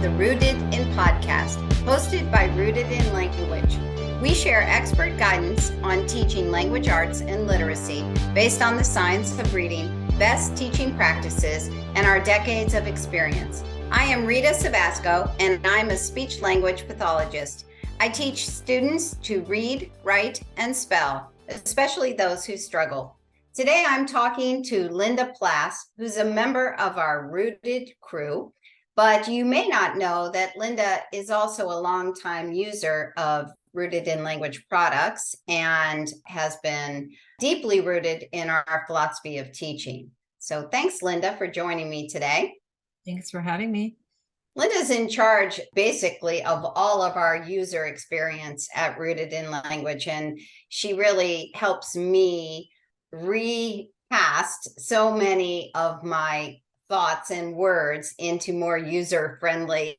the Rooted in podcast, hosted by Rooted in Language. We share expert guidance on teaching language arts and literacy based on the science of reading, best teaching practices, and our decades of experience. I am Rita Sabasco, and I'm a speech language pathologist. I teach students to read, write, and spell, especially those who struggle. Today, I'm talking to Linda Plass, who's a member of our Rooted crew, but you may not know that Linda is also a longtime user of Rooted in Language products and has been deeply rooted in our philosophy of teaching. So thanks, Linda, for joining me today. Thanks for having me. Linda's in charge, basically, of all of our user experience at Rooted in Language, and she really helps me recast so many of my thoughts and words into more user-friendly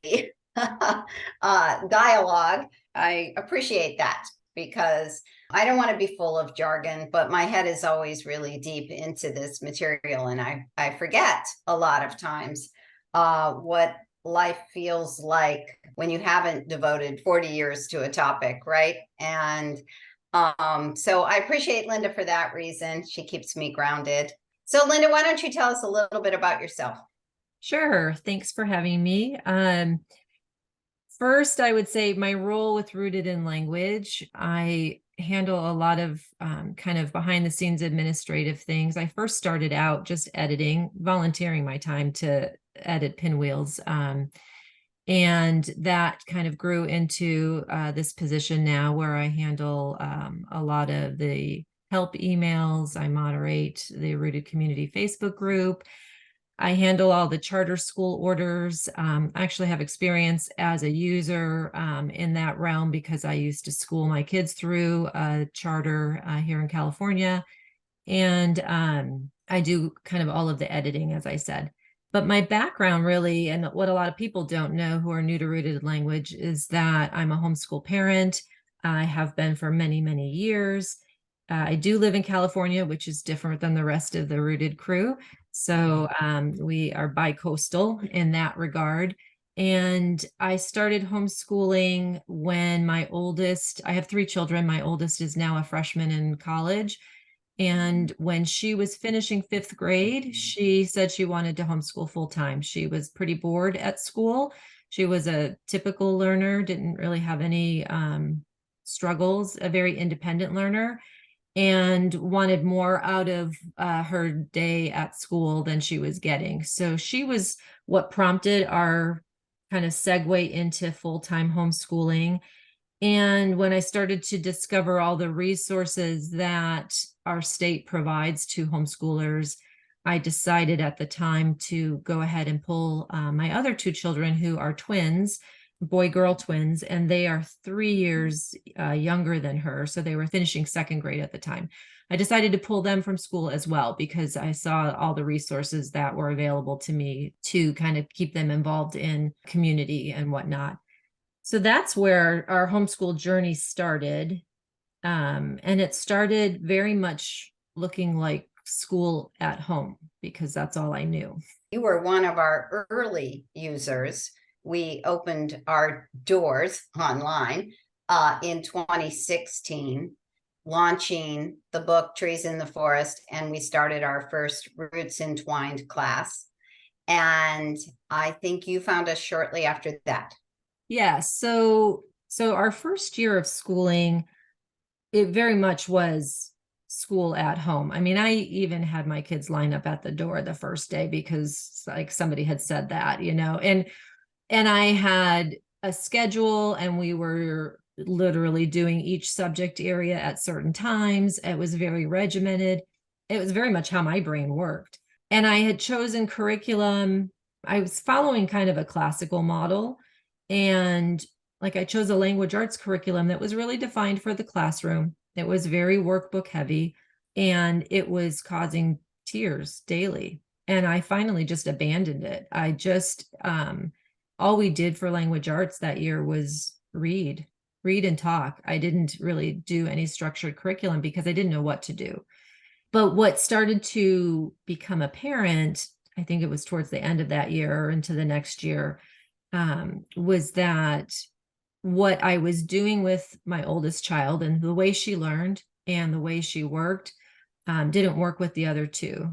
dialogue. I appreciate that because I don't want to be full of jargon, but my head is always really deep into this material, and I forget a lot of times what life feels like when you haven't devoted 40 years to a topic, right? And so I appreciate Linda for that reason. She keeps me grounded. So Linda, why don't you tell us a little bit about yourself? Sure. Thanks for having me. First, I would say my role with Rooted in Language, I handle a lot of kind of behind the scenes administrative things. I first started out just editing, volunteering my time to edit Pinwheels. And that kind of grew into this position now where I handle a lot of the help emails. I moderate the Rooted Community Facebook group. I handle all the charter school orders. I actually have experience as a user in that realm because I used to school my kids through a charter here in California. And I do kind of all of the editing, as I said. But my background really, and what a lot of people don't know who are new to Rooted in Language, is that I'm a homeschool parent. I have been for many, many years. I do live in California, which is different than the rest of the Rooted crew. So we are bi-coastal in that regard. And I started homeschooling when my oldest, I have 3 children. My oldest is now a freshman in college. And when she was finishing 5th grade, she said she wanted to homeschool full time. She was pretty bored at school. She was a typical learner, didn't really have any struggles, a very independent learner, and wanted more out of her day at school than she was getting. So she was what prompted our kind of segue into full-time homeschooling. And when I started to discover all the resources that our state provides to homeschoolers, I decided at the time to go ahead and pull my other 2 children who are twins, boy-girl twins, and they are 3 years younger than her. So they were finishing 2nd grade at the time. I decided to pull them from school as well because I saw all the resources that were available to me to kind of keep them involved in community and whatnot. So that's where our homeschool journey started. And it started very much looking like school at home because that's all I knew. You were one of our early users. We opened our doors online in 2016, launching the book Trees in the Forest, and we started our first Roots Entwined class. And I think you found us shortly after that. Yeah, so our first year of schooling, it very much was school at home. I mean, I even had my kids line up at the door the first day because like somebody had said that, and I had a schedule and we were literally doing each subject area at certain times. It was very regimented. It was very much how my brain worked. And I had chosen curriculum. I was following kind of a classical model. And like I chose a language arts curriculum that was really defined for the classroom. It was very workbook heavy and it was causing tears daily. And I finally just abandoned it. I just, all we did for language arts that year was read and talk. I didn't really do any structured curriculum because I didn't know what to do. But what started to become apparent, I think it was towards the end of that year or into the next year, was that what I was doing with my oldest child and the way she learned and the way she worked didn't work with the other two,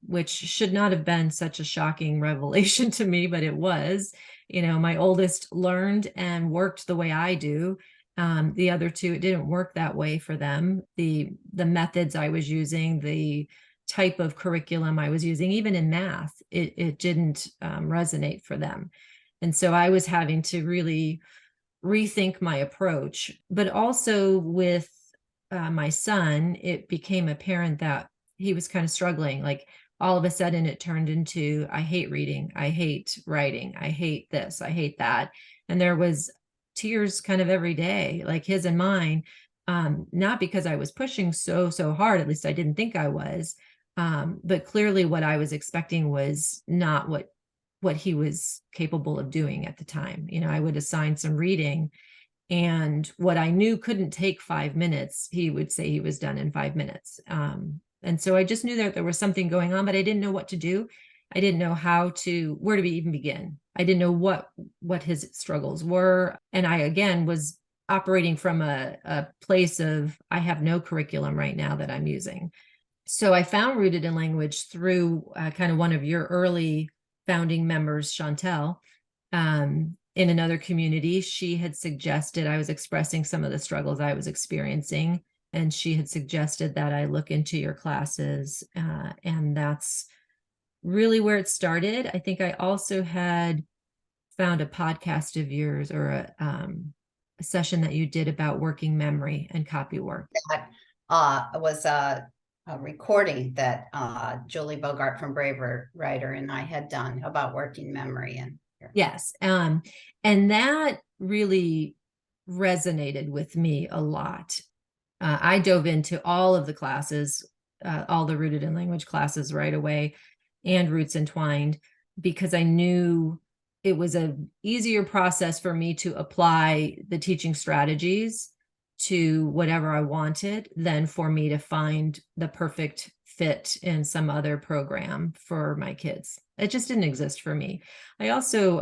which should not have been such a shocking revelation to me, but it was. My oldest learned and worked the way I do. The other two, it didn't work that way for them. The methods I was using, the type of curriculum I was using, even in math, it didn't resonate for them. And so I was having to really rethink my approach. But also with my son, it became apparent that he was kind of struggling. Like all of a sudden it turned into, I hate reading, I hate writing, I hate this, I hate that. And there was tears kind of every day, like his and mine, not because I was pushing so hard, at least I didn't think I was, but clearly what I was expecting was not what he was capable of doing at the time. I would assign some reading, and what I knew couldn't take 5 minutes, he would say he was done in 5 minutes. And so I just knew that there was something going on, but I didn't know what to do. I didn't know where to even begin. I didn't know what his struggles were. And I, again, was operating from a place of, I have no curriculum right now that I'm using. So I found Rooted in Language through kind of one of your early founding members, Chantel, in another community. She had suggested, I was expressing some of the struggles I was experiencing, and she had suggested that I look into your classes, and that's really where it started. I think I also had found a podcast of yours, or a session that you did about working memory and copy work. That was a recording that Julie Bogart from Brave Writer and I had done about working memory. And yes, and that really resonated with me a lot. I dove into all of the classes, all the Rooted in Language classes right away, and Roots Entwined, because I knew it was an easier process for me to apply the teaching strategies to whatever I wanted than for me to find the perfect fit in some other program for my kids. It just didn't exist for me. I also,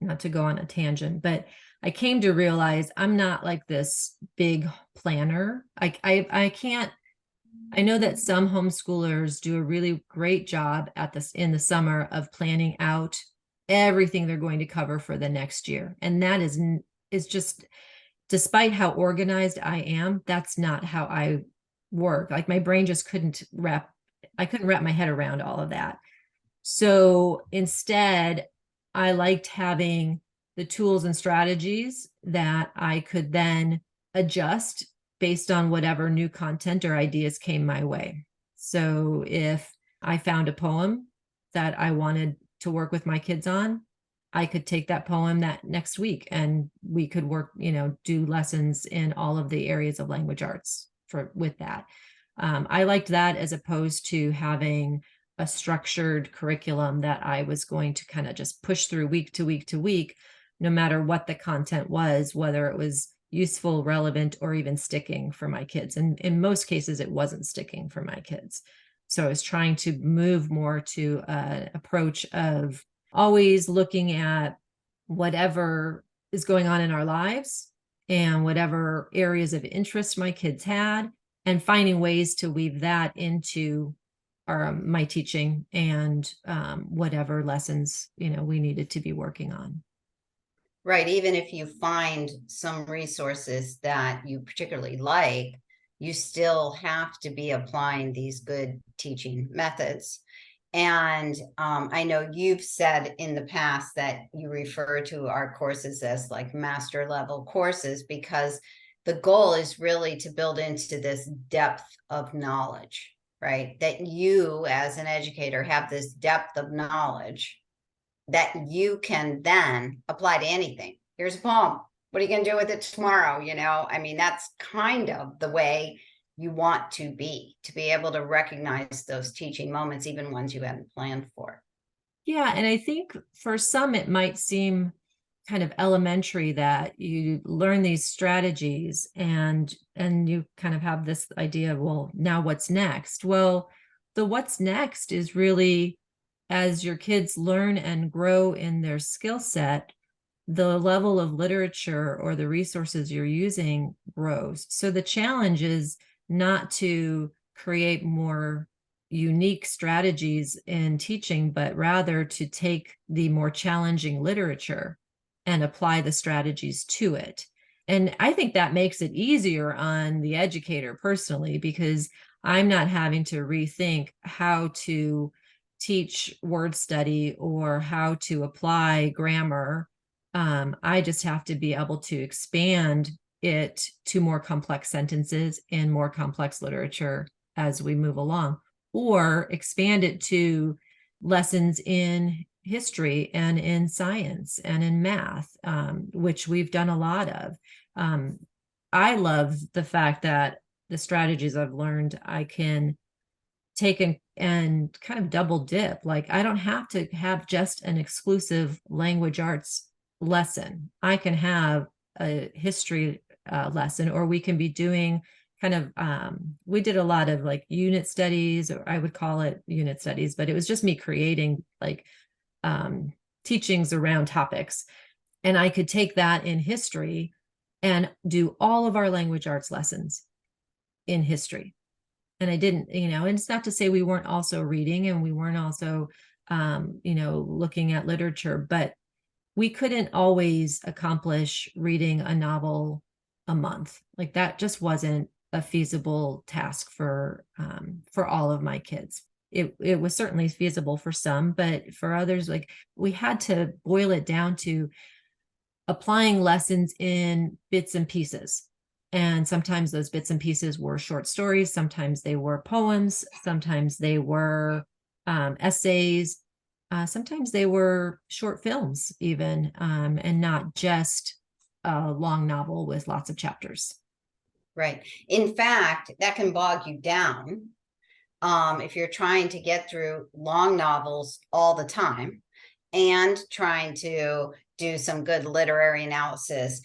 not to go on a tangent, but I came to realize I'm not like this big planner. I can't. I know that some homeschoolers do a really great job in the summer of planning out everything they're going to cover for the next year. And that is just, despite how organized I am, that's not how I work. Like my brain just couldn't wrap my head around all of that. So instead, I liked having the tools and strategies that I could then adjust based on whatever new content or ideas came my way. So if I found a poem that I wanted to work with my kids on, I could take that poem that next week and we could work, do lessons in all of the areas of language arts with that. I liked that as opposed to having a structured curriculum that I was going to kind of just push through week to week to week, no matter what the content was, whether it was useful, relevant, or even sticking for my kids. And in most cases, it wasn't sticking for my kids. So I was trying to move more to an approach of always looking at whatever is going on in our lives and whatever areas of interest my kids had, and finding ways to weave that into my teaching and whatever lessons we needed to be working on. Right. Even if you find some resources that you particularly like, you still have to be applying these good teaching methods. And I know you've said in the past that you refer to our courses as like master level courses, because the goal is really to build into this depth of knowledge, right? That you as an educator have this depth of knowledge that you can then apply to anything. Here's a poem. What are you going to do with it tomorrow? I mean, that's kind of the way you want to be able to recognize those teaching moments, even ones you hadn't planned for. Yeah. And I think for some, it might seem kind of elementary that you learn these strategies and you kind of have this idea of, well, now what's next? Well, the what's next is really as your kids learn and grow in their skill set, the level of literature or the resources you're using grows. So the challenge is not to create more unique strategies in teaching, but rather to take the more challenging literature and apply the strategies to it. And I think that makes it easier on the educator personally, because I'm not having to rethink how to teach word study or how to apply grammar. I just have to be able to expand it to more complex sentences and more complex literature as we move along, or expand it to lessons in history and in science and in math, which we've done a lot of. I love the fact that the strategies I've learned, I can take and kind of double dip. Like, I don't have to have just an exclusive language arts lesson. I can have a history lesson, or we can be doing kind of, we did a lot of like unit studies, or I would call it unit studies, but it was just me creating like teachings around topics. And I could take that in history and do all of our language arts lessons in history. And I didn't, and it's not to say we weren't also reading and we weren't also, looking at literature, but we couldn't always accomplish reading a novel a month. Like, that just wasn't a feasible task for all of my kids. It was certainly feasible for some, but for others, like, we had to boil it down to applying lessons in bits and pieces. And sometimes those bits and pieces were short stories, sometimes they were poems, sometimes they were essays, sometimes they were short films even, and not just a long novel with lots of chapters. Right. In fact, that can bog you down if you're trying to get through long novels all the time and trying to do some good literary analysis,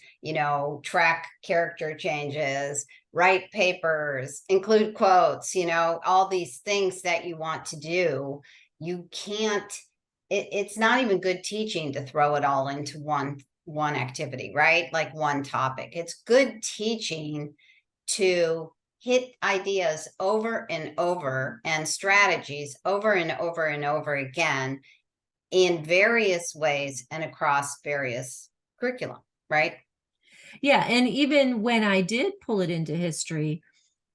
track character changes, write papers, include quotes, all these things that you want to do. You can't, it's not even good teaching to throw it all into one activity, right? Like one topic. It's good teaching to hit ideas over and over and strategies over and over and over again in various ways and across various curriculum, right? Yeah. And even when I did pull it into history,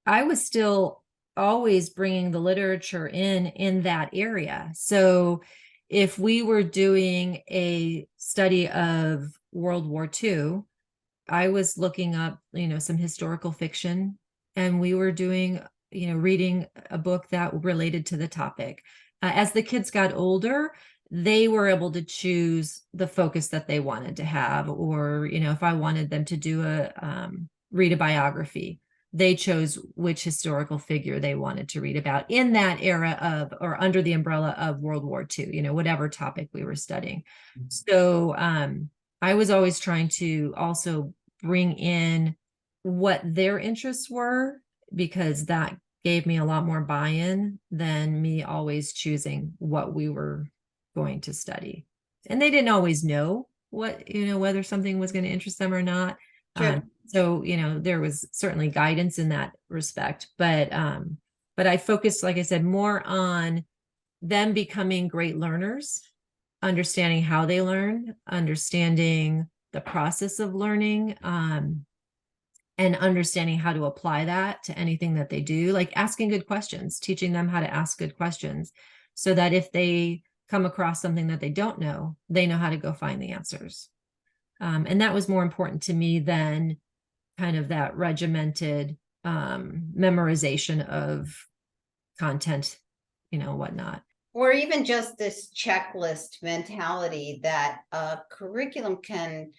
I was still always bringing the literature in that area. So if we were doing a study of World War II, I was looking up, some historical fiction, and we were doing, reading a book that related to the topic. As the kids got older, they were able to choose the focus that they wanted to have, or, if I wanted them to do read a biography, they chose which historical figure they wanted to read about in that era of, or under the umbrella of World War II, whatever topic we were studying. Mm-hmm. So I was always trying to also bring in what their interests were, because that gave me a lot more buy-in than me always choosing what we were going to study. And they didn't always know what, whether something was going to interest them or not. Sure. So, there was certainly guidance in that respect, but I focused, like I said, more on them becoming great learners, understanding how they learn, understanding the process of learning, and understanding how to apply that to anything that they do, like asking good questions, teaching them how to ask good questions, so that if they come across something that they don't know, they know how to go find the answers. And that was more important to me than kind of that regimented memorization of content, whatnot. Or even just this checklist mentality that a curriculum can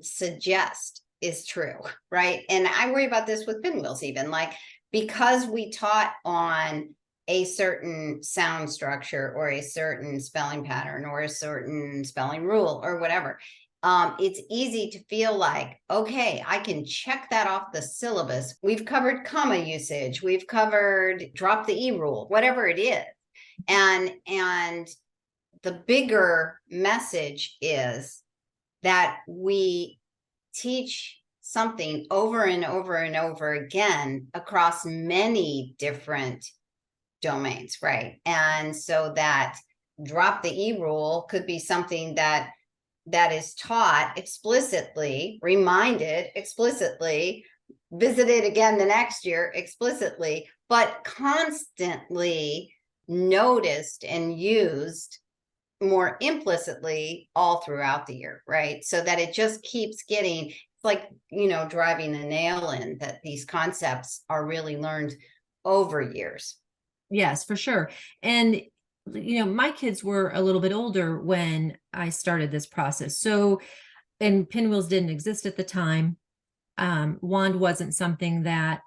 suggest is true, right? And I worry about this with pinwheels, even like, because we taught on a certain sound structure or a certain spelling pattern or a certain spelling rule or whatever, it's easy to feel like, okay, I can check that off the syllabus. We've covered comma usage. We've covered drop the E rule, whatever it is. And the bigger message is that we teach something over and over and over again across many different domains, right? And so that drop the E rule could be something that is taught explicitly, reminded explicitly, visited again the next year explicitly, but constantly noticed and used more implicitly all throughout the year, right? So that it just keeps getting, it's like, driving a nail in, that these concepts are really learned over years. Yes, for sure. And my kids were a little bit older when I started this process. So, and pinwheels didn't exist at the time. Wand wasn't something that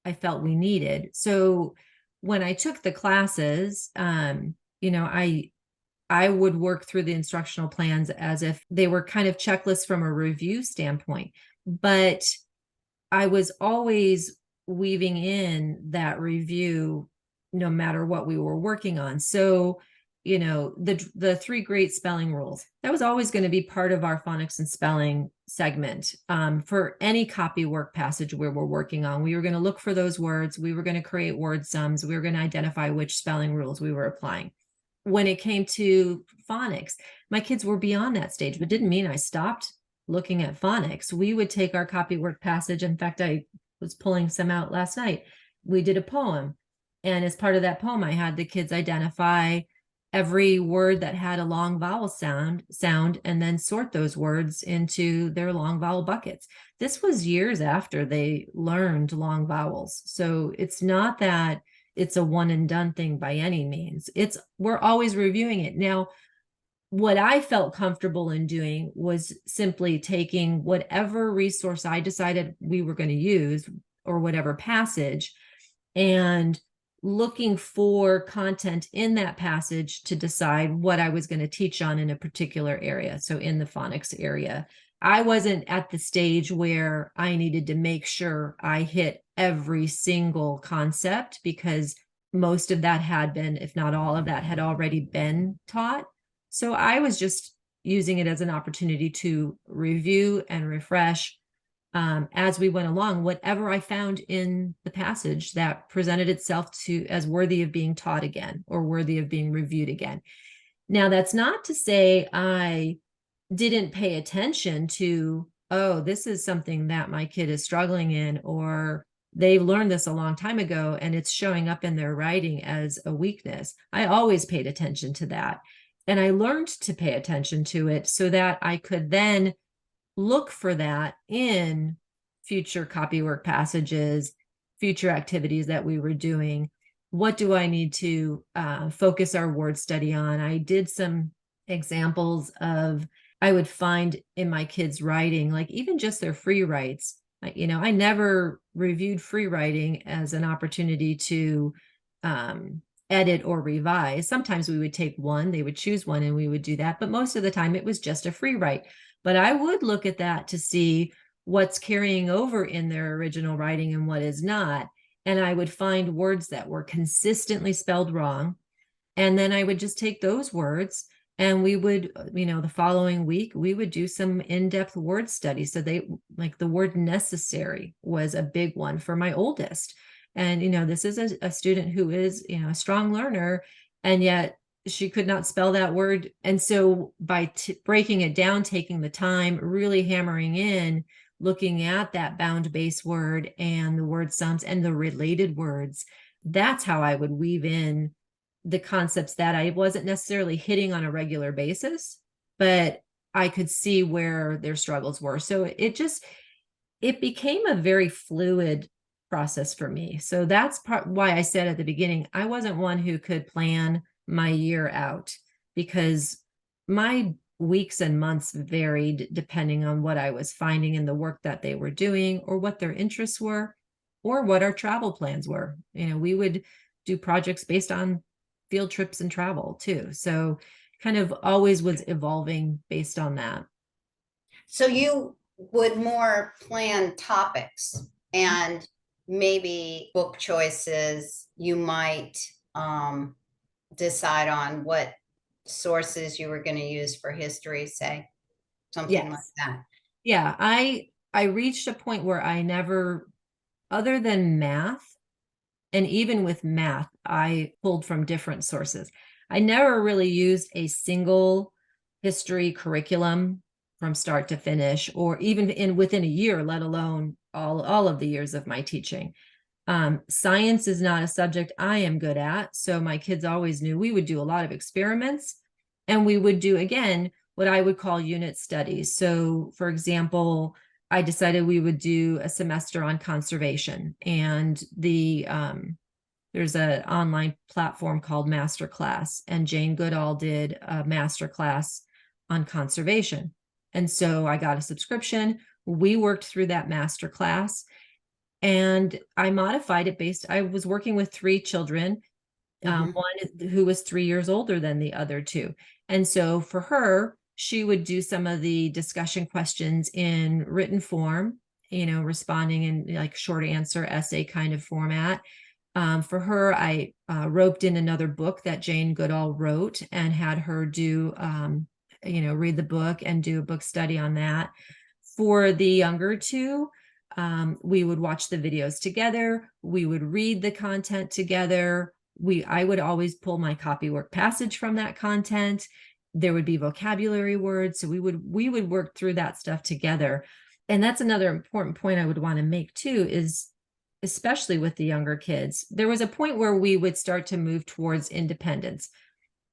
I felt we needed. So when I took the classes, I would work through the instructional plans as if they were kind of checklists from a review standpoint. But I was always weaving in that review no matter what we were working on. So, the three great spelling rules, that was always going to be part of our phonics and spelling segment. For any copy work passage where we're working on, we were going to look for those words. We were going to create word sums. We were going to identify which spelling rules we were applying. When it came to phonics, my kids were beyond that stage, but didn't mean I stopped looking at phonics. We would take our copy work passage. In fact, I was pulling some out last night. We did a poem. And as part of that poem, I had the kids identify every word that had a long vowel sound, and then sort those words into their long vowel buckets. This was years after they learned long vowels. So it's not that it's a one and done thing by any means. We're always reviewing it. Now, what I felt comfortable in doing was simply taking whatever resource I decided we were going to use, or whatever passage, and looking for content in that passage to decide what I was going to teach on in a particular area. So in the phonics area, I wasn't at the stage where I needed to make sure I hit every single concept, because most of that had been, if not all of that, had already been taught. So I was just using it as an opportunity to review and refresh as we went along, whatever I found in the passage that presented itself to as worthy of being taught again or worthy of being reviewed again. Now, that's not to say I didn't pay attention to, oh, this is something that my kid is struggling in, or they learned this a long time ago and it's showing up in their writing as a weakness. I always paid attention to that. And I learned to pay attention to it so that I could then look for that in future copywork passages, future activities that we were doing. What do I need to focus our word study on? I did some examples of, I would find in my kids' writing, like even just their free writes. I never reviewed free writing as an opportunity to edit or revise. Sometimes we would take one, they would choose one and we would do that. But most of the time it was just a free write. But I would look at that to see what's carrying over in their original writing and what is not. And I would find words that were consistently spelled wrong. And then I would just take those words and we would, the following week, we would do some in-depth word study. So like the word necessary was a big one for my oldest. And, this is a student who is, a strong learner, and yet she could not spell that word. And so by breaking it down, taking the time, really hammering in, looking at that bound base word and the word sums and the related words, that's how I would weave in the concepts that I wasn't necessarily hitting on a regular basis, but I could see where their struggles were. So it became a very fluid process for me. So that's why I said at the beginning, I wasn't one who could plan my year out, because my weeks and months varied depending on what I was finding in the work that they were doing, or what their interests were, or what our travel plans were. We would do projects based on field trips and travel too. So kind of always was evolving based on that. So you would more plan topics and maybe book choices. You might decide on what sources you were going to use for history, say, something like Yes. that? Yeah, I reached a point where I never, other than math, and even with math, I pulled from different sources. I never really used a single history curriculum from start to finish, or even within a year, let alone all of the years of my teaching. Science is not a subject I am good at, so my kids always knew we would do a lot of experiments, and we would do, again, what I would call unit studies. So, for example, I decided we would do a semester on conservation, and there's an online platform called Masterclass, and Jane Goodall did a masterclass on conservation. And so I got a subscription. We worked through that masterclass, and I modified it I was working with 3 children, one who was 3 years older than the other two. And so for her, she would do some of the discussion questions in written form, responding in like short answer essay kind of format. For her, I roped in another book that Jane Goodall wrote and had her do, read the book and do a book study on that. For the younger two, we would watch the videos together. We would read the content together. I would always pull my copywork passage from that content. There would be vocabulary words. So we would work through that stuff together. And that's another important point I would want to make too, is especially with the younger kids, there was a point where we would start to move towards independence.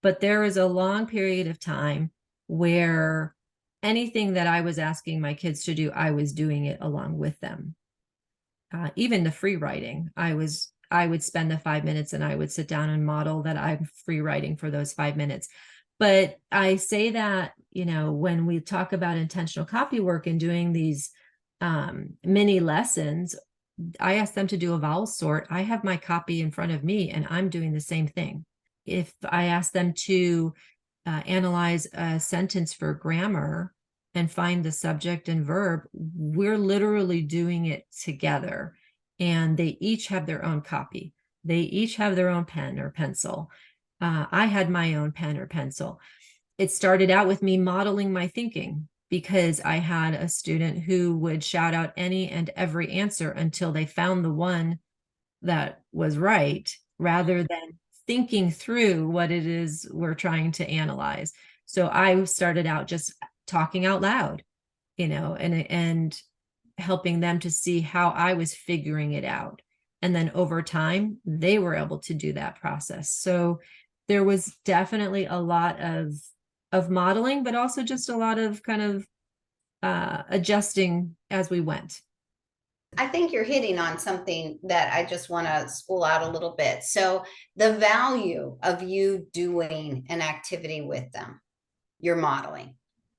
But there was a long period of time where anything that I was asking my kids to do, I was doing it along with them. Even the free writing, I would spend the 5 minutes and I would sit down and model that I'm free writing for those 5 minutes. But I say that, when we talk about intentional copy work and doing these mini lessons, I ask them to do a vowel sort. I have my copy in front of me and I'm doing the same thing. If I ask them to analyze a sentence for grammar and find the subject and verb, we're literally doing it together. And they each have their own copy. They each have their own pen or pencil. I had my own pen or pencil. It started out with me modeling my thinking, because I had a student who would shout out any and every answer until they found the one that was right, rather than thinking through what it is we're trying to analyze. So I started out just talking out loud, and helping them to see how I was figuring it out. And then over time, they were able to do that process. So there was definitely a lot of modeling, but also just a lot of kind of adjusting as we went. I think you're hitting on something that I just want to spool out a little bit. So, the value of you doing an activity with them, you're modeling,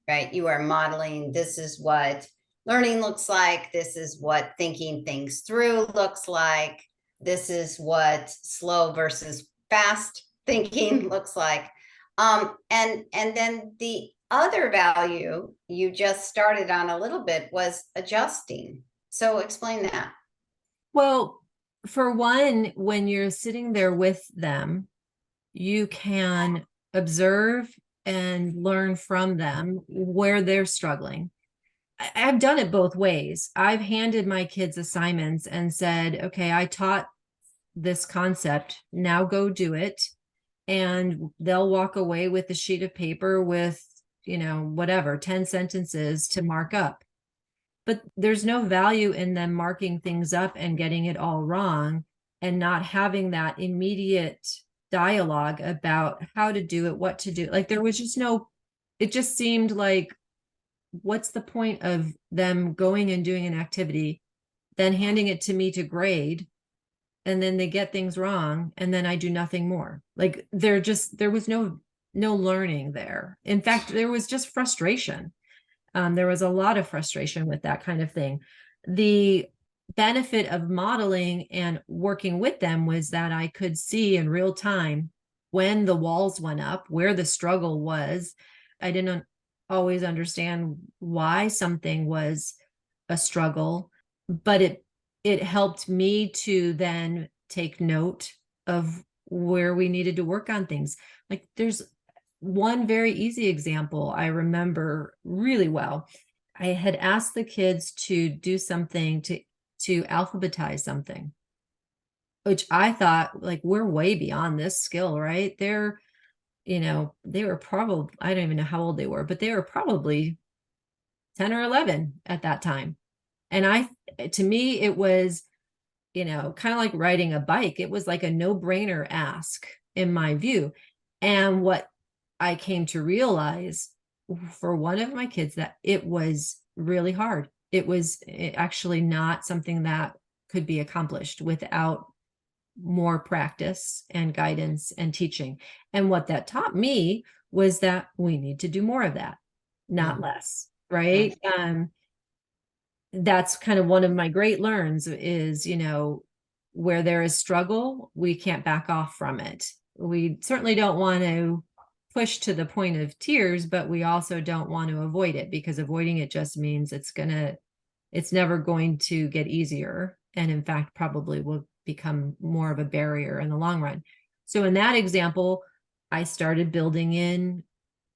right? You are modeling, this is what learning looks like. This is what thinking things through looks like. This is what slow versus fast thinking looks like. And then the other value you just started on a little bit was adjusting. So explain that. Well, for one, when you're sitting there with them, you can observe and learn from them where they're struggling. I've done it both ways. I've handed my kids assignments and said, okay, I taught this concept, now go do it. And they'll walk away with a sheet of paper with, whatever, 10 sentences to mark up. But there's no value in them marking things up and getting it all wrong and not having that immediate dialogue about how to do it, what to do. Like there was just it just seemed like, what's the point of them going and doing an activity, then handing it to me to grade, and then they get things wrong, and then I do nothing more. Like there was no learning there. In fact, there was just frustration. There was a lot of frustration with that kind of thing. The benefit of modeling and working with them was that I could see in real time when the walls went up, where the struggle was. I didn't always understand why something was a struggle, but it helped me to then take note of where we needed to work on things. Like there's one very easy example I remember really well. I had asked the kids to do something to alphabetize something, which I thought, like, we're way beyond this skill, right? They were probably, I don't even know how old they were, but they were probably 10 or 11 at that time. And to me, it was, kind of like riding a bike. It was like a no-brainer ask in my view. And what I came to realize for one of my kids, that it was really hard. It was actually not something that could be accomplished without more practice and guidance and teaching. And what that taught me was that we need to do more of that, not less, right? That's kind of one of my great learns is, where there is struggle, we can't back off from it. We certainly don't want to push to the point of tears, but we also don't want to avoid it, because avoiding it just means it's never going to get easier. And in fact, probably will become more of a barrier in the long run. So in that example, I started building in,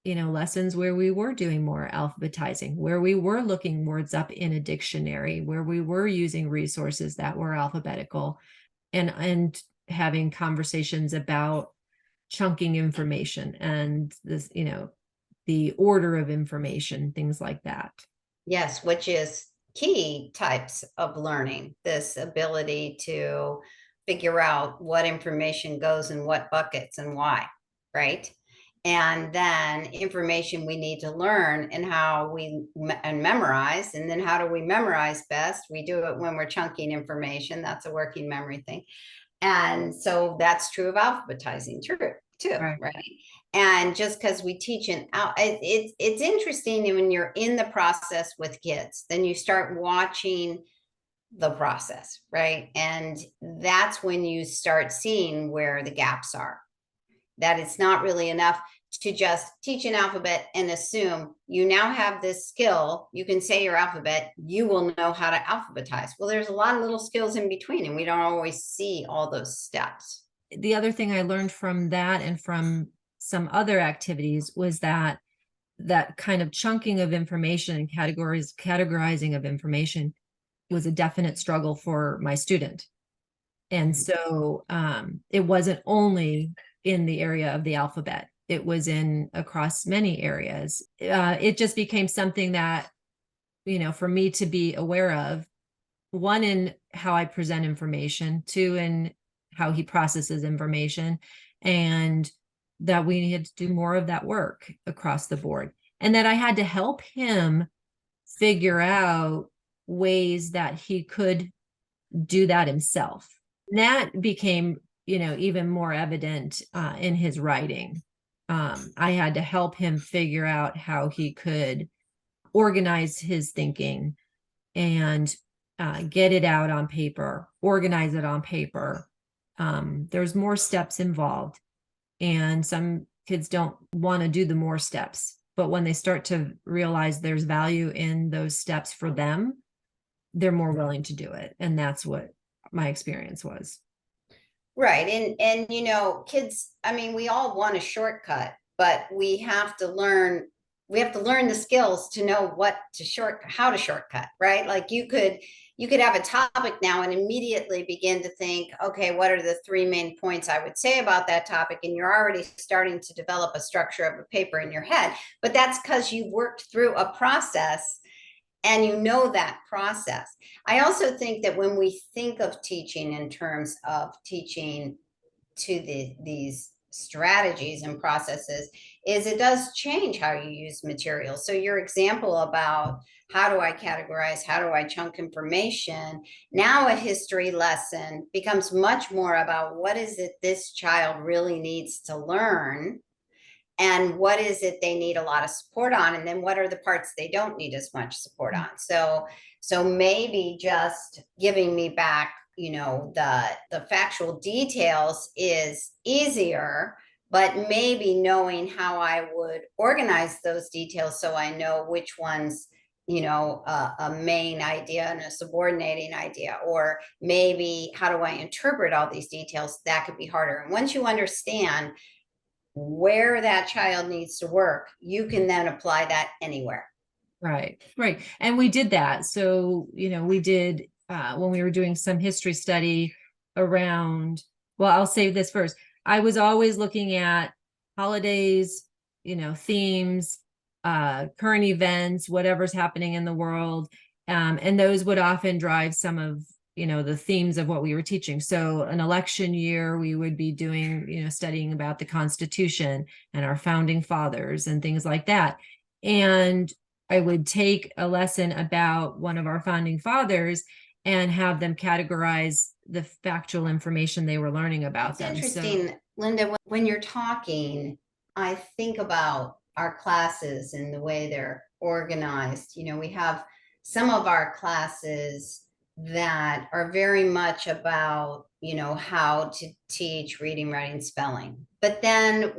lessons where we were doing more alphabetizing, where we were looking words up in a dictionary, where we were using resources that were alphabetical, and having conversations about chunking information and this, the order of information, things like that. Yes, which is key types of learning, this ability to figure out what information goes in what buckets and why, right? And then information we need to learn and how we and memorize. And then how do we memorize best? We do it when we're chunking information. That's a working memory thing. And so that's true of alphabetizing too, right? And just because we teach it's interesting when you're in the process with kids, then you start watching the process, right? And that's when you start seeing where the gaps are, that it's not really enough to just teach an alphabet and assume you now have this skill. You can say your alphabet, you will know how to alphabetize. Well, there's a lot of little skills in between, and we don't always see all those steps. The other thing I learned from that and from some other activities was that kind of chunking of information and categorizing of information was a definite struggle for my student. And so it wasn't only in the area of the alphabet, it was in across many areas. It just became something that, for me to be aware of, one, in how I present information, two, in how he processes information, and that we needed to do more of that work across the board. And that I had to help him figure out ways that he could do that himself. And that became, even more evident in his writing. I had to help him figure out how he could organize his thinking and get it out on paper, organize it on paper. There's more steps involved, and some kids don't want to do the more steps. But when they start to realize there's value in those steps for them, they're more willing to do it. And that's what my experience was. Right. And kids, I mean, we all want a shortcut, but we have to learn the skills to know how to shortcut, right? Like you could have a topic now and immediately begin to think, okay, what are the three main points I would say about that topic? And you're already starting to develop a structure of a paper in your head, but that's because you worked through a process and that process. I also think that when we think of teaching in terms of teaching to these strategies and processes, is it does change how you use materials. So your example about how do I categorize, how do I chunk information, now a history lesson becomes much more about what is it this child really needs to learn, and what is it they need a lot of support on, and then what are the parts they don't need as much support on. So maybe just giving me back, the factual details is easier, but maybe knowing how I would organize those details so I know which ones a main idea and a subordinating idea, or maybe how do I interpret all these details? That could be harder. And once you understand where that child needs to work, you can then apply that anywhere. Right, right. And we did that. So, we did when we were doing some history study around, well, I'll say this first. I was always looking at holidays, themes, current events, whatever's happening in the world. And those would often drive some of, the themes of what we were teaching. So an election year, we would be doing, studying about the Constitution and our founding fathers and things like that. And I would take a lesson about one of our founding fathers and have them categorize the factual information they were learning about them. It's interesting, Linda, when you're talking, I think about our classes and the way they're organized. We have some of our classes that are very much about, how to teach reading, writing, spelling. But then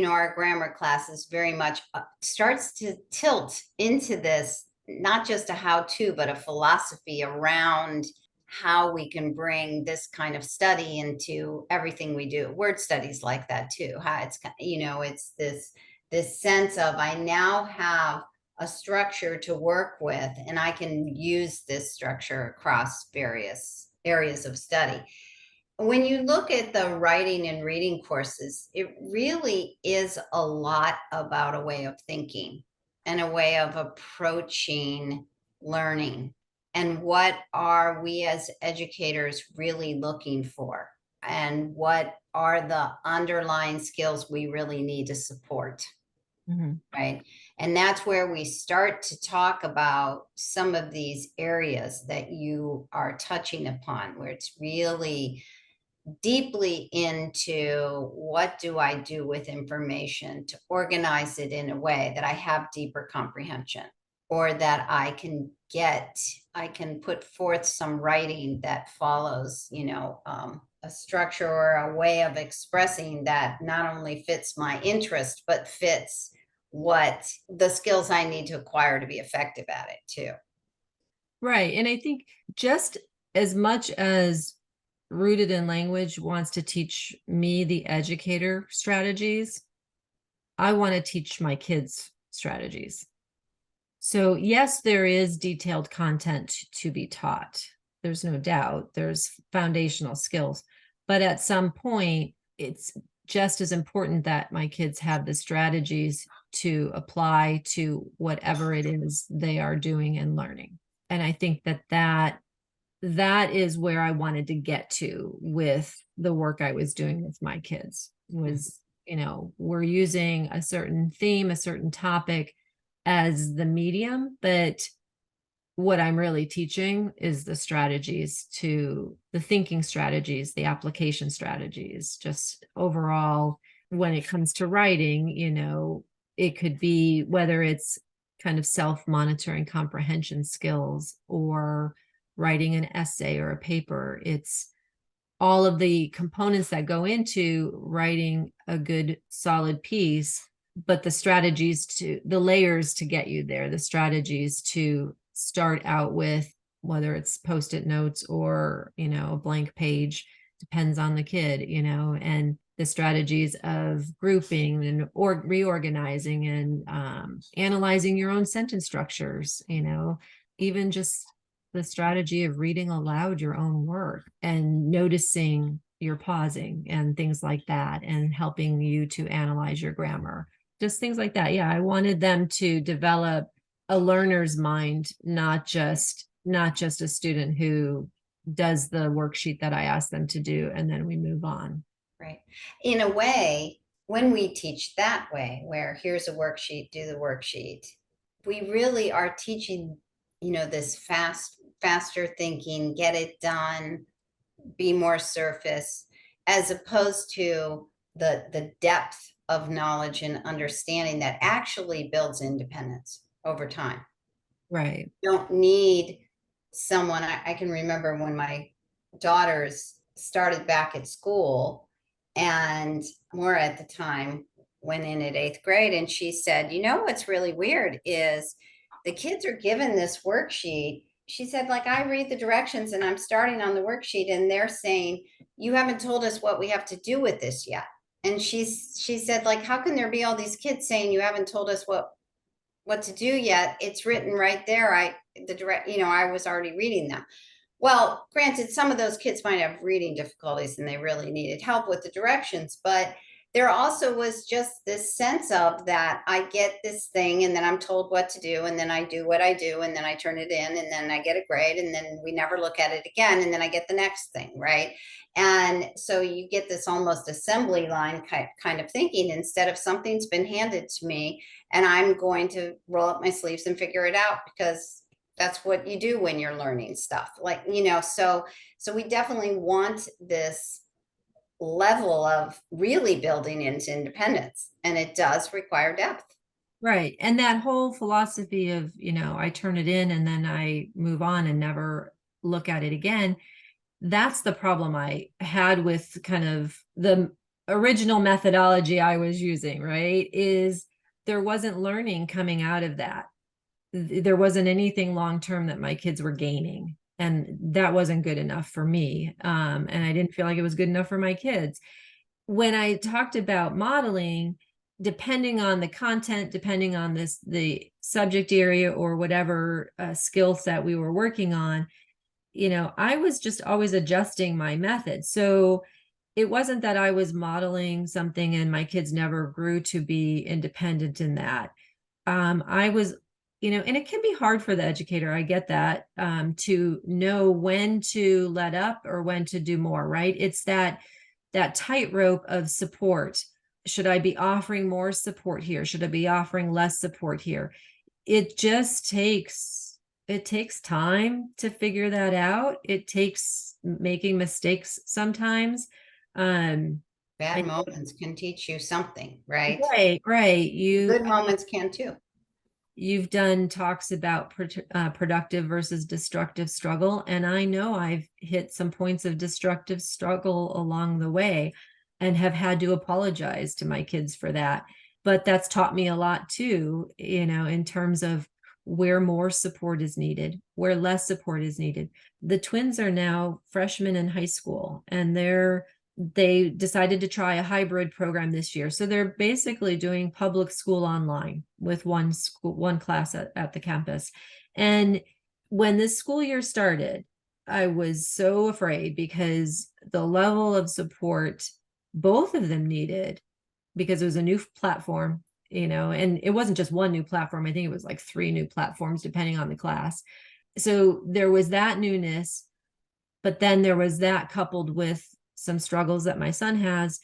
our grammar classes very much starts to tilt into this, not just a how-to, but a philosophy around how we can bring this kind of study into everything we do. Word studies like that too. How it's this sense of, I now have a structure to work with, and I can use this structure across various areas of study. When you look at the writing and reading courses, it really is a lot about a way of thinking and a way of approaching learning. And what are we as educators really looking for? And what are the underlying skills we really need to support? Right. And that's where we start to talk about some of these areas that you are touching upon, where it's really deeply into what do I do with information to organize it in a way that I have deeper comprehension, or that I can put forth some writing that follows, a structure or a way of expressing that not only fits my interest, but fits what the skills I need to acquire to be effective at it too. Right. And I think just as much as Rooted in Language wants to teach me the educator strategies, I want to teach my kids strategies. So yes, there is detailed content to be taught. There's no doubt. There's foundational skills. But at some point, it's just as important that my kids have the strategies to apply to whatever it is they are doing and learning. And I think that is where I wanted to get to with the work I was doing with my kids was, we're using a certain theme, a certain topic as the medium, but what I'm really teaching is the strategies, to the thinking strategies, the application strategies, just overall when it comes to writing, it could be whether it's kind of self-monitoring comprehension skills or writing an essay or a paper. It's all of the components that go into writing a good solid piece, but the layers to get you there, the strategies to start out with, whether it's post-it notes or, a blank page, depends on the kid, and the strategies of grouping and reorganizing and analyzing your own sentence structures, even just the strategy of reading aloud your own work and noticing your pausing and things like that, and helping you to analyze your grammar, just things like that. Yeah, I wanted them to develop a learner's mind, not just a student who does the worksheet that I ask them to do and then we move on. Right. In a way, when we teach that way, where here's a worksheet, do the worksheet, we really are teaching, this faster thinking, get it done, be more surface, as opposed to the depth of knowledge and understanding that actually builds independence over time. Right. You don't need someone. I can remember when my daughters started back at school, and Maura at the time went in at 8th grade, and she said, what's really weird is the kids are given this worksheet. She said, like, I read the directions and I'm starting on the worksheet and they're saying, you haven't told us what we have to do with this yet. And she said, like, how can there be all these kids saying you haven't told us what to do yet? It's written right there. I was already reading them. Well, granted, some of those kids might have reading difficulties and they really needed help with the directions, but there also was just this sense of that I get this thing and then I'm told what to do and then I do what I do and then I turn it in and then I get a grade and then we never look at it again and then I get the next thing, right? And so you get this almost assembly line kind of thinking instead of something's been handed to me and I'm going to roll up my sleeves and figure it out because that's what you do when you're learning stuff, like, so we definitely want this level of really building into independence, and it does require depth. Right. And that whole philosophy of, I turn it in and then I move on and never look at it again. That's the problem I had with kind of the original methodology I was using, right? Is there wasn't learning coming out of that. There wasn't anything long-term that my kids were gaining. And that wasn't good enough for me. And I didn't feel like it was good enough for my kids. When I talked about modeling, depending on the content, depending on the subject area or whatever skill set we were working on, I was just always adjusting my method. So it wasn't that I was modeling something and my kids never grew to be independent in that. I was, and it can be hard for the educator. I get that, to know when to let up or when to do more, right? It's that tightrope of support. Should I be offering more support here? Should I be offering less support here? It just takes time to figure that out. It takes making mistakes sometimes. Bad moments can teach you something, right? Right. Good moments can too. You've done talks about productive versus destructive struggle. And I know I've hit some points of destructive struggle along the way and have had to apologize to my kids for that. But that's taught me a lot too, in terms of where more support is needed, where less support is needed. The twins are now freshmen in high school and they decided to try a hybrid program this year. So they're basically doing public school online with one class at the campus. And when this school year started, I was so afraid because the level of support both of them needed, because it was a new platform, and it wasn't just one new platform. I think it was like 3 new platforms, depending on the class. So there was that newness, but then there was that coupled with some struggles that my son has,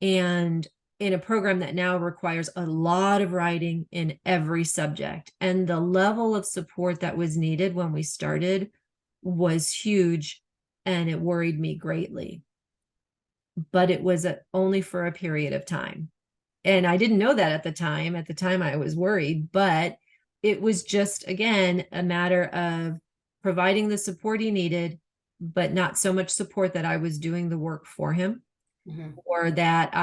and in a program that now requires a lot of writing in every subject. And the level of support that was needed when we started was huge, and it worried me greatly. But it was only for a period of time. And I didn't know that at the time. At the time, I was worried, but it was just, again, a matter of providing the support he needed, but not so much support that I was doing the work for him, or that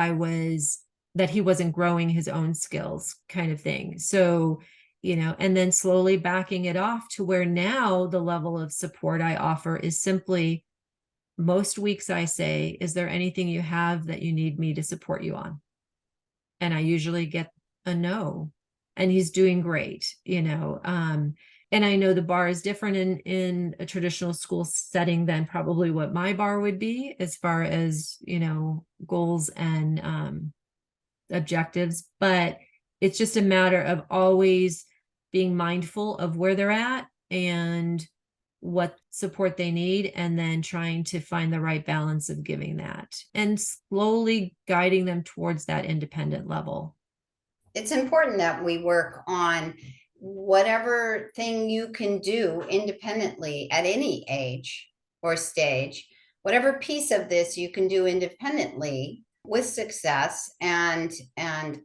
he wasn't growing his own skills, kind of thing. So, and then slowly backing it off to where now the level of support I offer is simply, most weeks I say, is there anything you have that you need me to support you on? And I usually get a no, and he's doing great, and I know the bar is different in a traditional school setting than probably what my bar would be as far as, goals and objectives. But it's just a matter of always being mindful of where they're at and what support they need, and then trying to find the right balance of giving that and slowly guiding them towards that independent level. It's important that we work on whatever thing you can do independently at any age or stage, whatever piece of this you can do independently with success and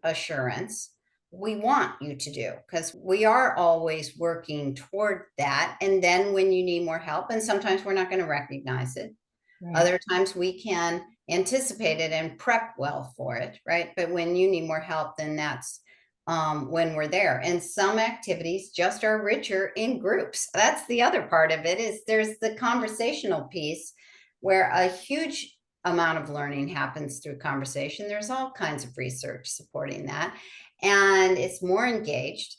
assurance, we want you to do, because we are always working toward that. And then when you need more help, and sometimes we're not going to recognize it, right. Other times we can anticipate it and prep well for it, right? But when you need more help, then that's when we're there. And some activities just are richer in groups. That's the other part of it, is there's the conversational piece where a huge amount of learning happens through conversation. There's all kinds of research supporting that. And it's more engaged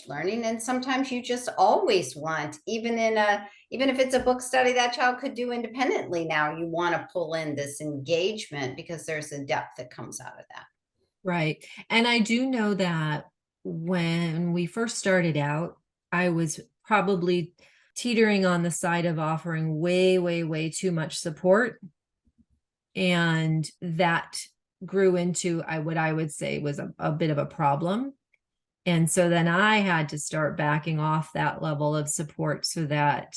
learning. And sometimes you just always want, even if it's a book study that child could do independently, now you want to pull in this engagement because there's a depth that comes out of that. Right. And I do know that when we first started out, I was probably teetering on the side of offering way, way, way too much support. And that grew into what I would say was a bit of a problem. And so then I had to start backing off that level of support so that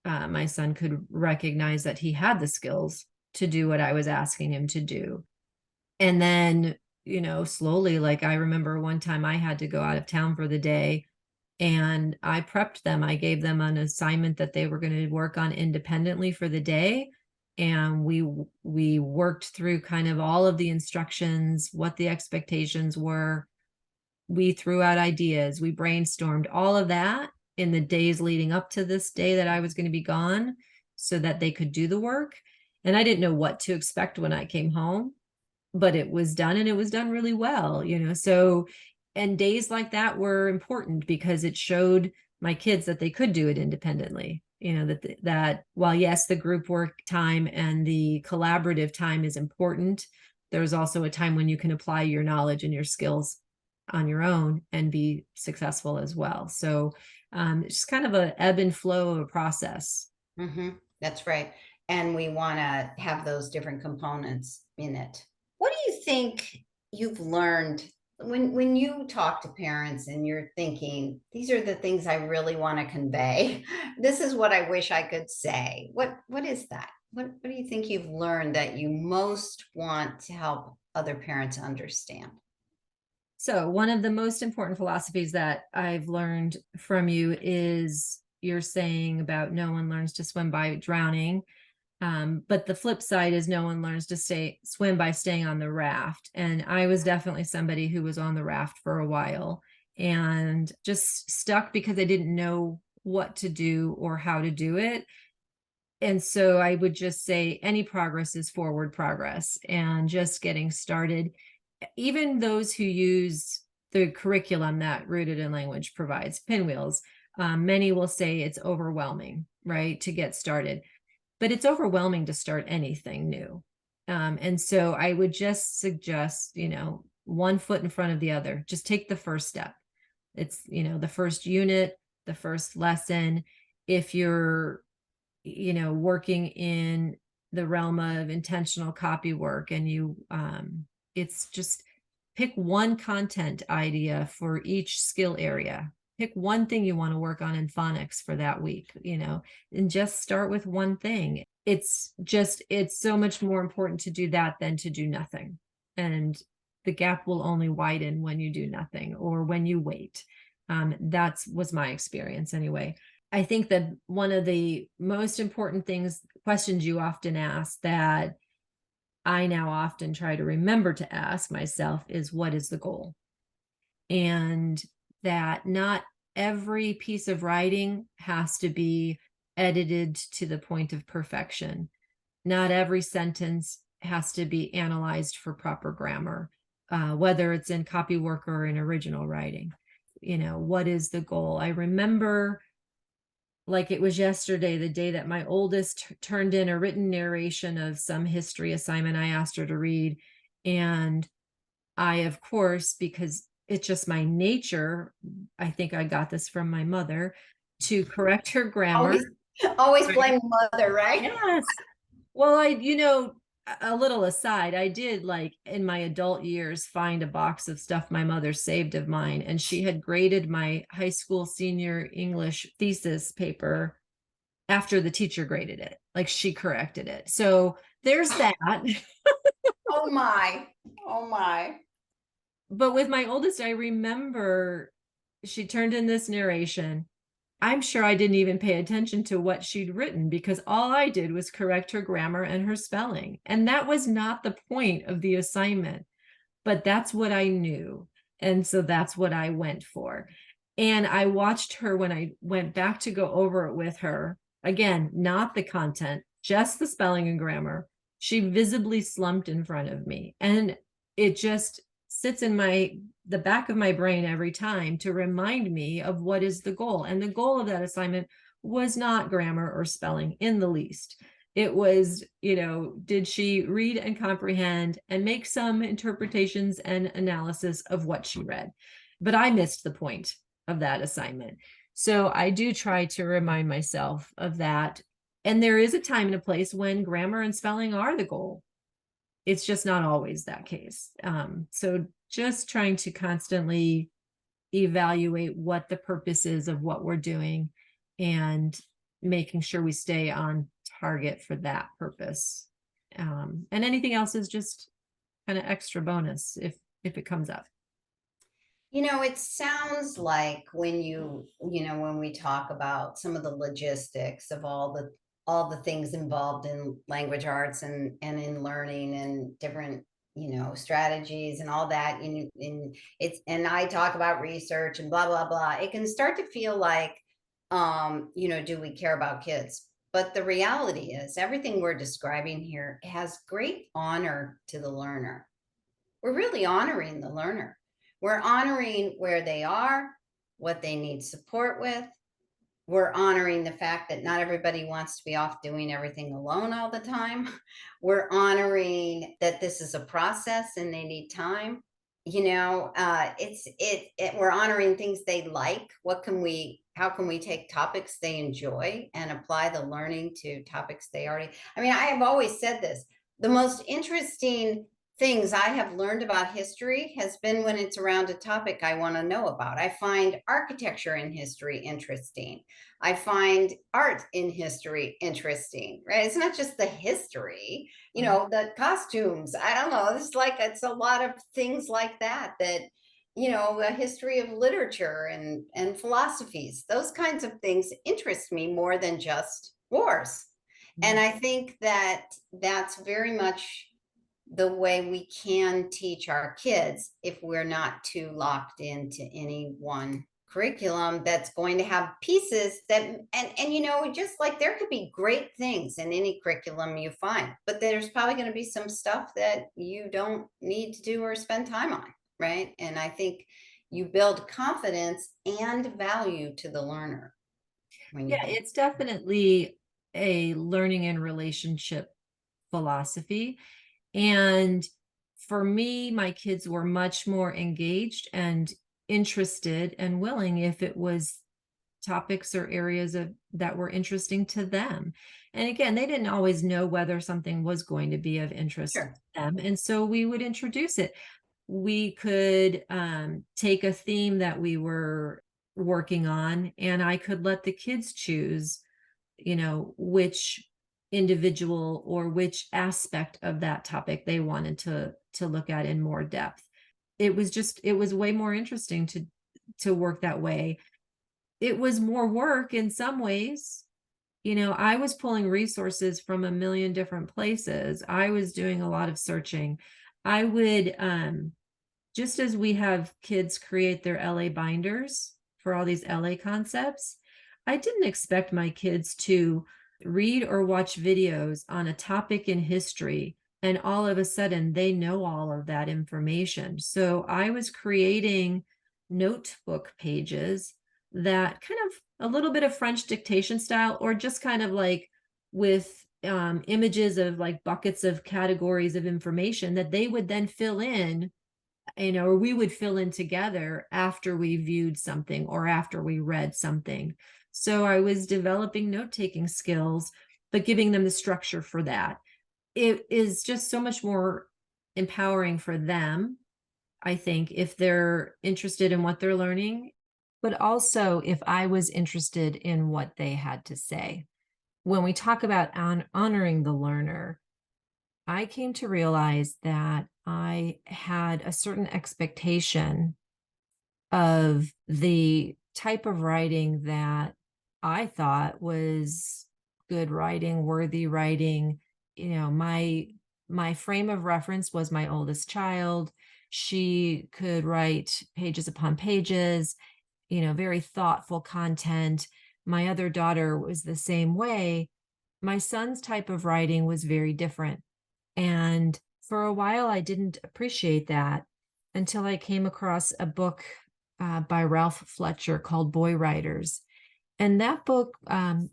my son could recognize that he had the skills to do what I was asking him to do. And then, slowly, like I remember one time I had to go out of town for the day and I prepped them. I gave them an assignment that they were going to work on independently for the day. And we worked through kind of all of the instructions, what the expectations were. We threw out ideas, we brainstormed all of that in the days leading up to this day that I was going to be gone so that they could do the work. And I didn't know what to expect when I came home, but it was done and it was done really well, so, and days like that were important because it showed my kids that they could do it independently, that while yes, the group work time and the collaborative time is important, there's also a time when you can apply your knowledge and your skills on your own and be successful as well. So it's just kind of a ebb and flow of a process. That's right. And we want to have those different components in it. What do you think you've learned when you talk to parents and you're thinking, these are the things I really want to convey? This is what I wish I could say. What is that? What do you think you've learned that you most want to help other parents understand? So one of the most important philosophies that I've learned from you is you're saying about no one learns to swim by drowning. But the flip side is no one learns to swim by staying on the raft. And I was definitely somebody who was on the raft for a while and just stuck because I didn't know what to do or how to do it. And so I would just say any progress is forward progress and just getting started. Even those who use the curriculum that Rooted in Language provides, Pinwheels, many will say it's overwhelming, right, to get started. But it's overwhelming to start anything new. And so I would just suggest, one foot in front of the other. Just take the first step. It's, the first unit, the first lesson. If you're, working in the realm of intentional copy work and it's just pick one content idea for each skill area. Pick one thing you want to work on in phonics for that week, and just start with one thing. It's so much more important to do that than to do nothing. And the gap will only widen when you do nothing or when you wait. That was my experience anyway. I think that one of the most important questions you often ask that I now often try to remember to ask myself is, what is the goal? And that not every piece of writing has to be edited to the point of perfection. Not every sentence has to be analyzed for proper grammar, whether it's in copy work or in original writing. What is the goal? I remember like it was yesterday, the day that my oldest turned in a written narration of some history assignment I asked her to read. And I, of course, because it's just my nature, I think I got this from my mother, to correct her grammar. Always blame mother, right? Yes. Well, a little aside, I did, like, in my adult years, find a box of stuff my mother saved of mine, and she had graded my high school senior English thesis paper after the teacher graded it. Like, she corrected it. So there's that. Oh my. But with my oldest, I remember she turned in this narration. I'm sure I didn't even pay attention to what she'd written because all I did was correct her grammar and her spelling. And that was not the point of the assignment, but that's what I knew. And so that's what I went for. And I watched her when I went back to go over it with her. Again, not the content, just the spelling and grammar. She visibly slumped in front of me. And it just sits in the back of my brain every time to remind me of what is the goal. And the goal of that assignment was not grammar or spelling in the least. It was, did she read and comprehend and make some interpretations and analysis of what she read? But I missed the point of that assignment. So I do try to remind myself of that. And there is a time and a place when grammar and spelling are the goal. It's just not always that case. So just trying to constantly evaluate what the purpose is of what we're doing and making sure we stay on target for that purpose. And anything else is just kind of extra bonus if it comes up. It sounds like when when we talk about some of the logistics of all the things involved in language arts and in learning and different, strategies and all that, and I talk about research and blah, blah, blah. It can start to feel like, do we care about kids? But the reality is everything we're describing here has great honor to the learner. We're really honoring the learner. We're honoring where they are, what they need support with. We're honoring the fact that not everybody wants to be off doing everything alone all the time. We're honoring that this is a process and they need time. We're honoring things they like. How can we take topics they enjoy and apply the learning to topics they already, I have always said this, the most interesting things I have learned about history has been when it's around a topic I want to know about. I find architecture in history interesting. I find art in history interesting, right? It's not just the history, the costumes. I don't know. It's a lot of things like that, a history of literature and philosophies, those kinds of things interest me more than just wars. And I think that that's very much the way we can teach our kids if we're not too locked into any one curriculum that's going to have pieces that, and just like there could be great things in any curriculum you find, but there's probably going to be some stuff that you don't need to do or spend time on, right? And I think you build confidence and value to the learner when you It's definitely a learning and relationship philosophy. And for me, my kids were much more engaged and interested and willing if it was topics or areas that were interesting to them. And again, they didn't always know whether something was going to be of interest to them. And so we would introduce it. We could take a theme that we were working on, and I could let the kids choose, which individual or which aspect of that topic they wanted to look at in more depth. It was way more interesting to work that way. It was more work in some ways. I was pulling resources from a million different places. I was doing a lot of searching. I would just as we have kids create their LA binders for all these LA concepts, I didn't expect my kids to read or watch videos on a topic in history and all of a sudden they know all of that information. So I was creating notebook pages that kind of a little bit of French dictation style, or just kind of like with images of like buckets of categories of information that they would then fill in, or we would fill in together after we viewed something or after we read something. So I was developing note-taking skills, but giving them the structure for that. It is just so much more empowering for them, I think, if they're interested in what they're learning, but also if I was interested in what they had to say. When we talk about honoring the learner, I came to realize that I had a certain expectation of the type of writing that I thought was good writing, worthy writing. My frame of reference was my oldest child. She could write pages upon pages, very thoughtful content. My other daughter was the same way. My son's type of writing was very different. And for a while, I didn't appreciate that until I came across a book by Ralph Fletcher called Boy Writers. And that book,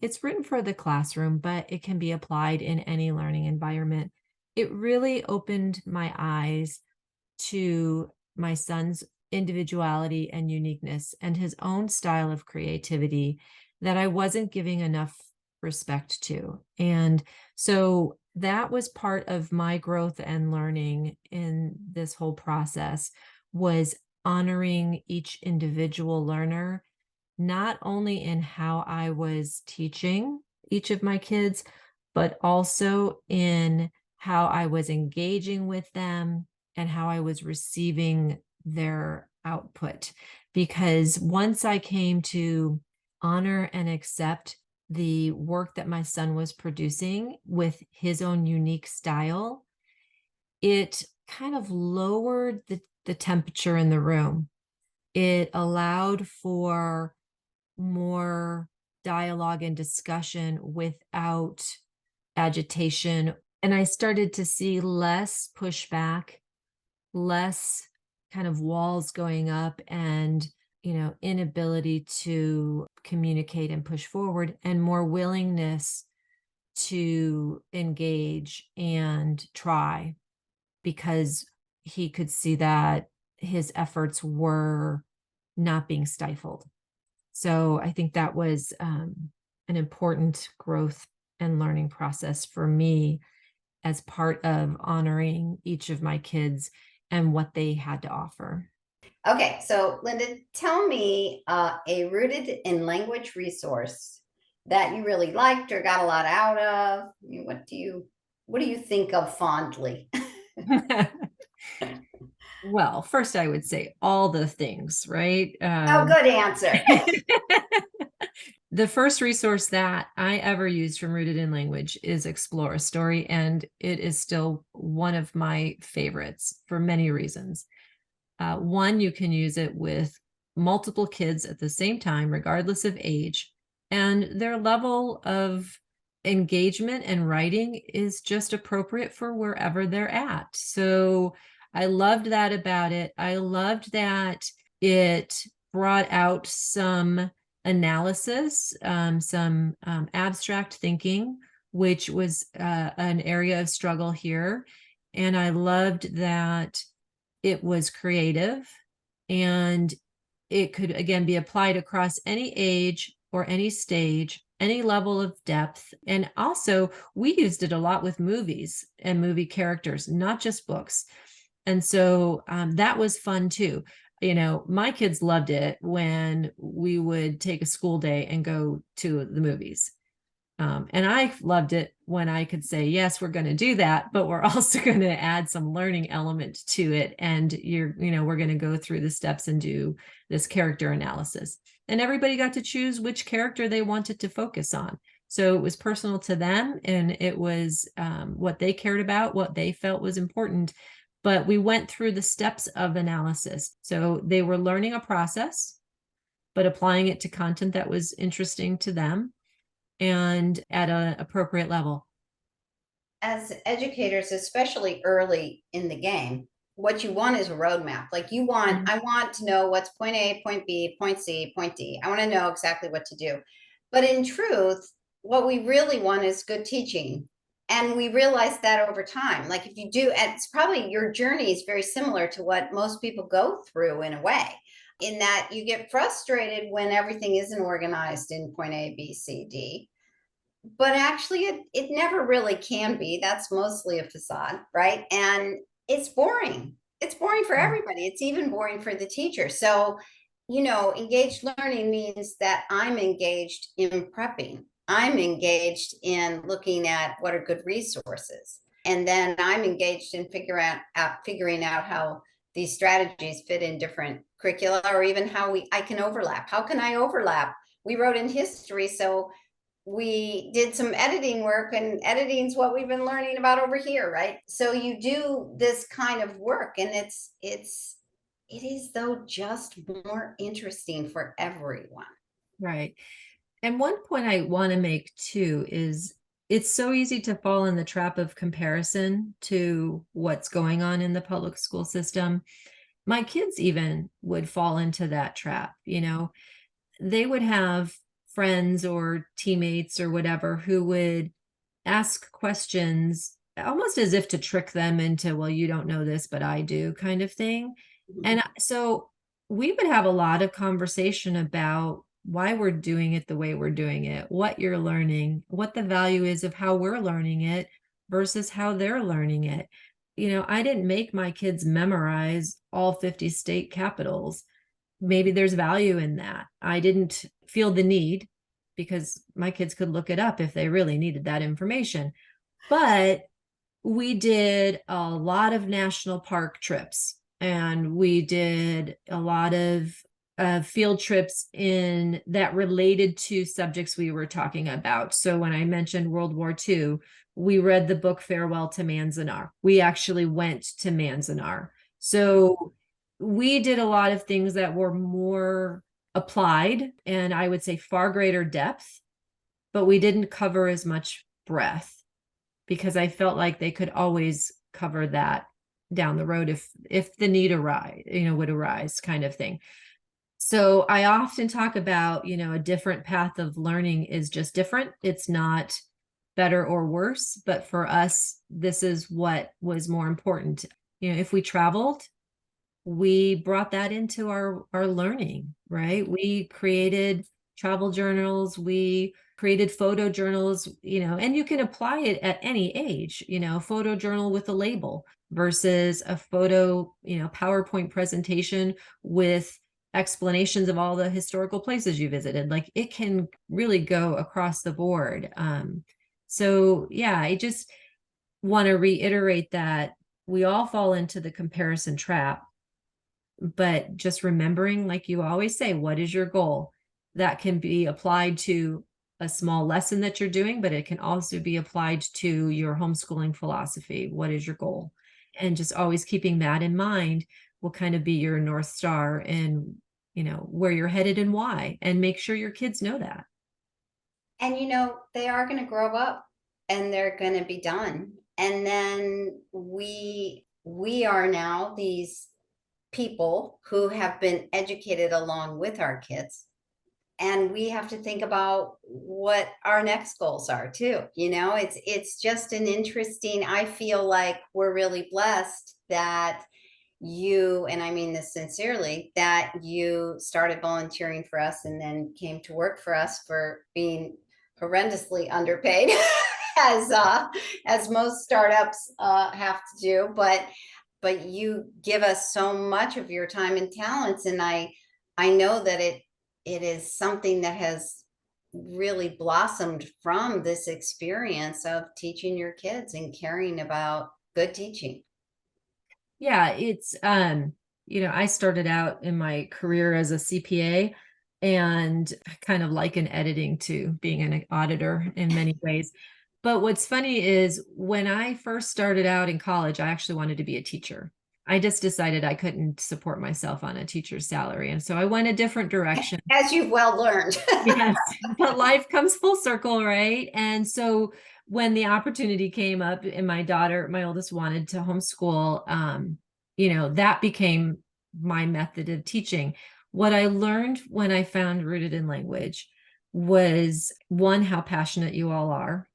it's written for the classroom, but it can be applied in any learning environment. It really opened my eyes to my son's individuality and uniqueness and his own style of creativity that I wasn't giving enough respect to. And so that was part of my growth and learning in this whole process, was honoring each individual learner, not only in how I was teaching each of my kids, but also in how I was engaging with them and how I was receiving their output. Because once I came to honor and accept the work that my son was producing with his own unique style, it kind of lowered the temperature in the room. It allowed for more dialogue and discussion without agitation. And I started to see less pushback, less kind of walls going up and, inability to communicate and push forward, and more willingness to engage and try, because he could see that his efforts were not being stifled. So I think that was an important growth and learning process for me as part of honoring each of my kids and what they had to offer. Okay, so Linda, tell me a rooted in language resource that you really liked or got a lot out of. What do you think of fondly? Well, first I would say all the things, right? Oh, good answer. The first resource that I ever used from Rooted in Language is Explore a Story, and it is still one of my favorites for many reasons. One, you can use it with multiple kids at the same time, regardless of age, and their level of engagement and writing is just appropriate for wherever they're at. So I loved that about it. I loved that it brought out some analysis, some abstract thinking, which was an area of struggle here. And I loved that it was creative and it could, again, be applied across any age or any stage, any level of depth. And also, we used it a lot with movies and movie characters, not just books. And so that was fun too. My kids loved it when we would take a school day and go to the movies. And I loved it when I could say, yes, we're going to do that, but we're also going to add some learning element to it. And we're going to go through the steps and do this character analysis. And everybody got to choose which character they wanted to focus on. So it was personal to them, and it was what they cared about, what they felt was important. But we went through the steps of analysis. So they were learning a process, but applying it to content that was interesting to them and at an appropriate level. As educators, especially early in the game, what you want is a roadmap. Like I want to know what's point A, point B, point C, point D. I want to know exactly what to do. But in truth, what we really want is good teaching. And we realize that over time. Like if you do, and it's probably your journey is very similar to what most people go through in a way, in that you get frustrated when everything isn't organized in point A, B, C, D. But actually, it never really can be. That's mostly a facade, right? And it's boring. It's boring for everybody. It's even boring for the teacher. So, engaged learning means that I'm engaged in prepping. I'm engaged in looking at what are good resources. And then I'm engaged in figuring out how these strategies fit in different curricula, or even how I can overlap. How can I overlap? We wrote in history, so we did some editing work, and editing's what we've been learning about over here, right? So you do this kind of work, and it is though just more interesting for everyone. Right. And one point I want to make too is it's so easy to fall in the trap of comparison to what's going on in the public school system. My kids even would fall into that trap. They would have friends or teammates or whatever who would ask questions almost as if to trick them into, well, you don't know this, but I do, kind of thing. And so we would have a lot of conversation about why we're doing it the way we're doing it, what you're learning, what the value is of how we're learning it versus how they're learning it. I didn't make my kids memorize all 50 state capitals. Maybe there's value in that. I didn't feel the need because my kids could look it up if they really needed that information. But we did a lot of national park trips, and we did a lot of field trips in that related to subjects we were talking about. So when I mentioned World War II, we read the book Farewell to Manzanar. We actually went to Manzanar. So we did a lot of things that were more applied and I would say far greater depth, but we didn't cover as much breadth because I felt like they could always cover that down the road if the need would arise, kind of thing. So I often talk about, a different path of learning is just different. It's not better or worse, but for us, this is what was more important. If we traveled, we brought that into our learning, right? We created travel journals, we created photo journals, and you can apply it at any age, photo journal with a label versus a photo, PowerPoint presentation with explanations of all the historical places you visited. Like it can really go across the board. So yeah, I just want to reiterate that we all fall into the comparison trap, but just remembering, like you always say, what is your goal? That can be applied to a small lesson that you're doing, but it can also be applied to your homeschooling philosophy. What is your goal? And just always keeping that in mind will kind of be your North Star and, where you're headed and why, and make sure your kids know that. And they are going to grow up and they're going to be done. And then we are now these people who have been educated along with our kids, and we have to think about what our next goals are too. It's just an interesting, I feel like we're really blessed that you, and I mean this sincerely, that you started volunteering for us and then came to work for us for being horrendously underpaid as most startups have to do, but you give us so much of your time and talents, and I know that it is something that has really blossomed from this experience of teaching your kids and caring about good teaching. Yeah, it's I started out in my career as a CPA, and kind of liken editing to being an auditor in many ways. But what's funny is when I first started out in college, I actually wanted to be a teacher. I just decided I couldn't support myself on a teacher's salary. And so I went a different direction. As you've well learned. Yes, but life comes full circle, right? And so when the opportunity came up and my oldest wanted to homeschool, that became my method of teaching. What I learned when I found Rooted in Language was, one, how passionate you all are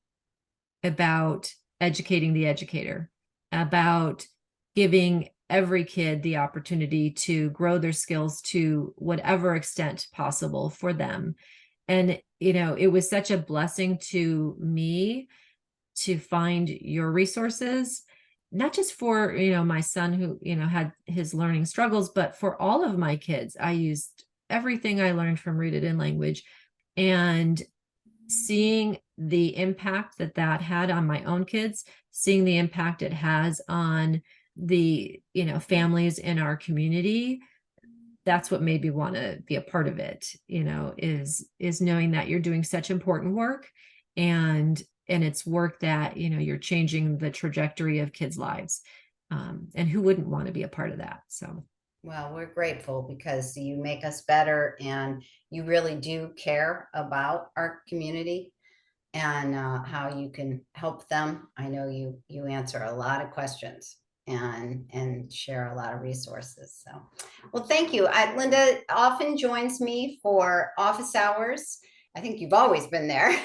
about educating the educator, about giving every kid the opportunity to grow their skills to whatever extent possible for them. And, it was such a blessing to me to find your resources, not just for, my son who, had his learning struggles, but for all of my kids. I used everything I learned from Rooted in Language, and seeing the impact that had on my own kids, seeing the impact it has on the, families in our community, that's what made me want to be a part of it, is knowing that you're doing such important work, and it's work that, you're changing the trajectory of kids' lives. And who wouldn't want to be a part of that? So. Well, we're grateful because you make us better and you really do care about our community and how you can help them. I know you answer a lot of questions and share a lot of resources. So, well, thank you. Linda often joins me for office hours. I think you've always been there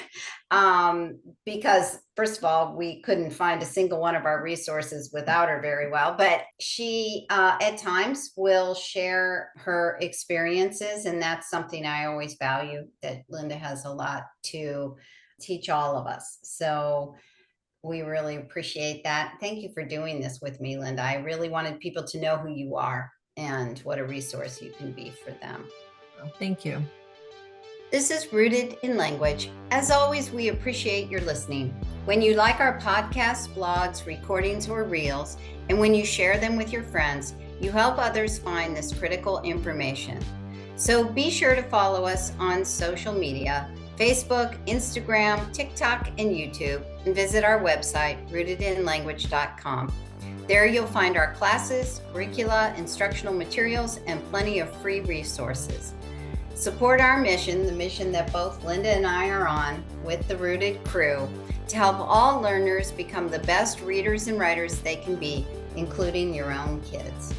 because, first of all, we couldn't find a single one of our resources without her very well. But she, at times, will share her experiences. And that's something I always value, that Linda has a lot to teach all of us. So we really appreciate that. Thank you for doing this with me, Linda. I really wanted people to know who you are and what a resource you can be for them. Well, thank you. This is Rooted in Language. As always, we appreciate your listening. When you like our podcasts, blogs, recordings, or reels, and when you share them with your friends, you help others find this critical information. So be sure to follow us on social media, Facebook, Instagram, TikTok, and YouTube, and visit our website, rootedinlanguage.com. There you'll find our classes, curricula, instructional materials, and plenty of free resources. Support our mission, the mission that both Linda and I are on with the Rooted crew, to help all learners become the best readers and writers they can be, including your own kids.